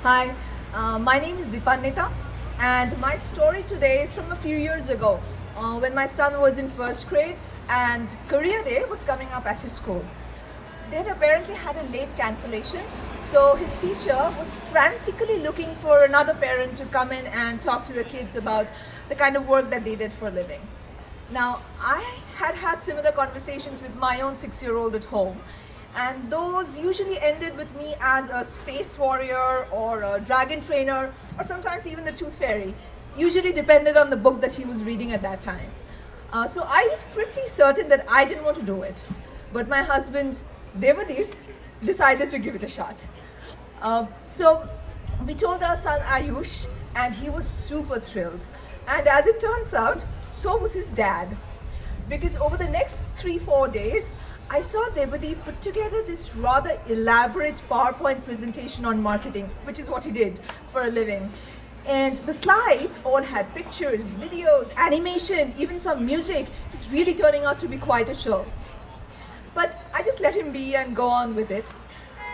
Hi, my name is Dipannita, and my story today is from a few years ago when my son was in first grade and career day was coming up at his school. They had apparently had a late cancellation, so his teacher was frantically looking for another parent to come in and talk to the kids about the kind of work that they did for a living. Now, I had had similar conversations with my own 6-year-old at home, and those usually ended with me as a space warrior or a dragon trainer, or sometimes even the tooth fairy, usually depended on the book that he was reading at that time. So I was pretty certain that I didn't want to do it. But my husband, Devadeep, decided to give it a shot. So we told our son Ayush, and he was super thrilled. And as it turns out, so was his dad. Because over the next 3-4 days, I saw Devadeep put together this rather elaborate PowerPoint presentation on marketing, which is what he did for a living. And the slides all had pictures, videos, animation, even some music. It was really turning out to be quite a show. But I just let him be and go on with it.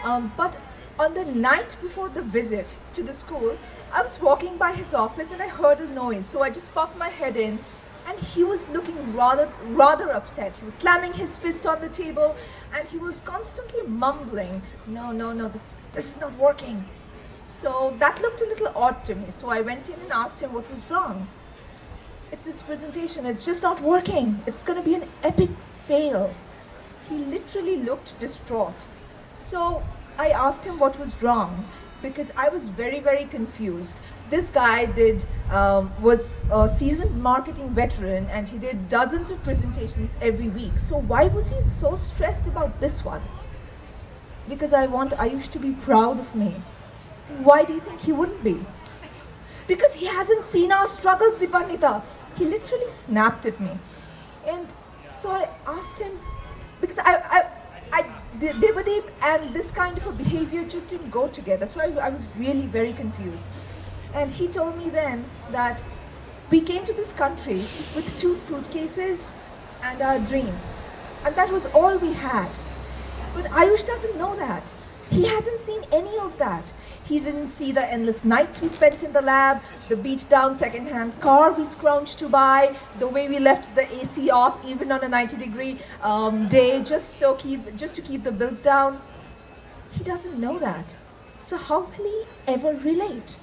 But on the night before the visit to the school, I was walking by his office and I heard a noise. So I just popped my head in, and he was looking rather upset. He was slamming his fist on the table and he was constantly mumbling, no, this is not working. So that looked a little odd to me. So I went in and asked him what was wrong. It's this presentation, it's just not working. It's gonna be an epic fail. He literally looked distraught. So I asked him what was wrong because I was very confused. This guy was a seasoned marketing veteran and he did dozens of presentations every week. So why was he so stressed about this one? Because I want Ayush to be proud of me. Why do you think he wouldn't be? Because he hasn't seen our struggles, Dipannita. He literally snapped at me. And so I asked him, because Devadeep and this kind of a behavior just didn't go together. So I was really very confused. And he told me then that we came to this country with 2 suitcases and our dreams. And that was all we had. But Ayush doesn't know that. He hasn't seen any of that. He didn't see the endless nights we spent in the lab, the beat down second-hand car we scrounged to buy, the way we left the AC off even on a 90-degree day just to keep the bills down. He doesn't know that. So how will he ever relate?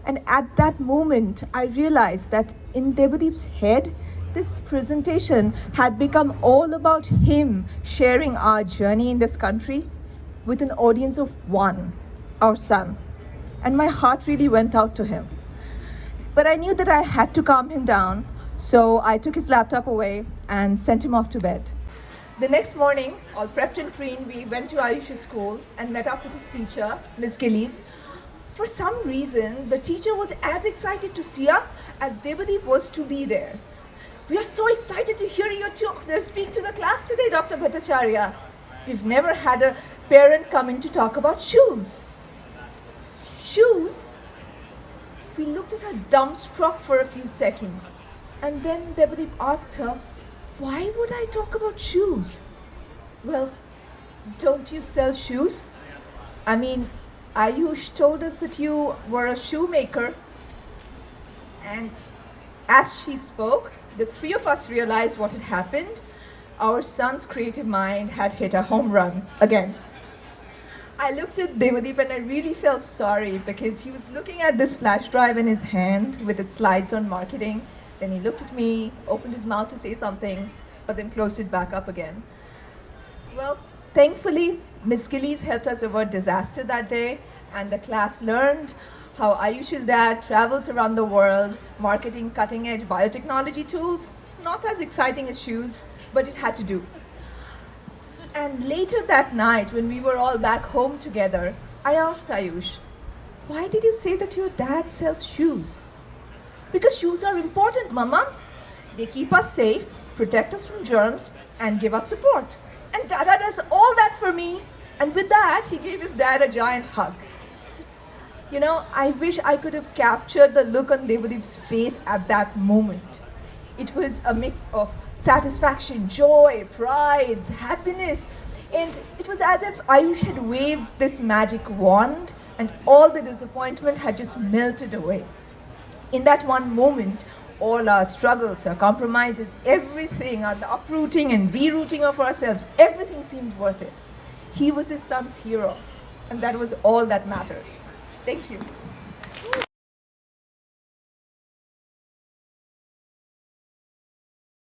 And at that moment, I realized that in Devadeep's head, this presentation had become all about him sharing our journey in this country with an audience of 1, our son. And my heart really went out to him. But I knew that I had to calm him down, so I took his laptop away and sent him off to bed. The next morning, all prepped and preened, we went to Ayush's school and met up with his teacher, Ms. Gillies. For some reason, the teacher was as excited to see us as Devadeep was to be there. We are so excited to hear you speak to the class today, Dr. Bhattacharya. We've never had a parent come in to talk about shoes. Shoes? We looked at her dumbstruck for a few seconds. And then Devadeep asked her, why would I talk about shoes? Well, don't you sell shoes? I mean, Ayush told us that you were a shoemaker. And as she spoke, the 3 of us realized what had happened. Our son's creative mind had hit a home run again. I looked at Devadeep and I really felt sorry because he was looking at this flash drive in his hand with its slides on marketing. Then he looked at me, opened his mouth to say something, but then closed it back up again. Well, thankfully, Ms. Gillies helped us avert disaster that day, and the class learned how Ayush's dad travels around the world marketing cutting-edge biotechnology tools. Not as exciting as shoes, but it had to do. And later that night, when we were all back home together, I asked Ayush, why did you say that your dad sells shoes? Because shoes are important, Mama. They keep us safe, protect us from germs, and give us support. And Dada does all that for me. And with that, he gave his dad a giant hug. You know, I wish I could have captured the look on Devadeep's face at that moment. It was a mix of satisfaction, joy, pride, happiness. And it was as if Ayush had waved this magic wand and all the disappointment had just melted away. In that one moment, all our struggles, our compromises, everything, the uprooting and rerouting of ourselves, everything seemed worth it. He was his son's hero, and that was all that mattered. Thank you.